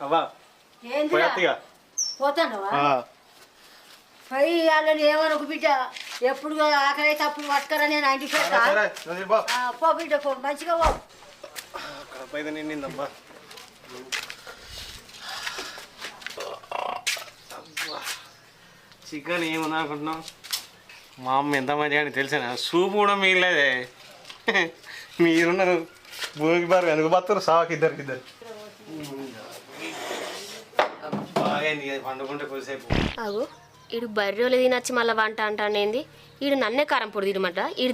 అవ్వా పోతాను పోయి వాళ్ళని ఏమనుకు బిడ్డ ఎప్పుడు ఆకలి అయితే అప్పుడు పట్టుకరా నేను ఇంటి పో బిడ్డ పో మంచిగా పో నిండిందమ్మా చికెన్ ఏముంది అనుకుంటున్నాం మా అమ్మ ఎంత మంచిగా అని తెలిసిన సూపు కూడా మిగిలేదే మీరున్నారు భూమికి బారు వెనుక బతారు సాకి ఇద్దరు బాగా పండుకుంటే కొద్దిసేపు అగు ఈడు బర్రెలు తినొచ్చి మళ్ళీ వంట అంటానేంది ఈడు నన్నే కారం పొడి తినమాట ఈడు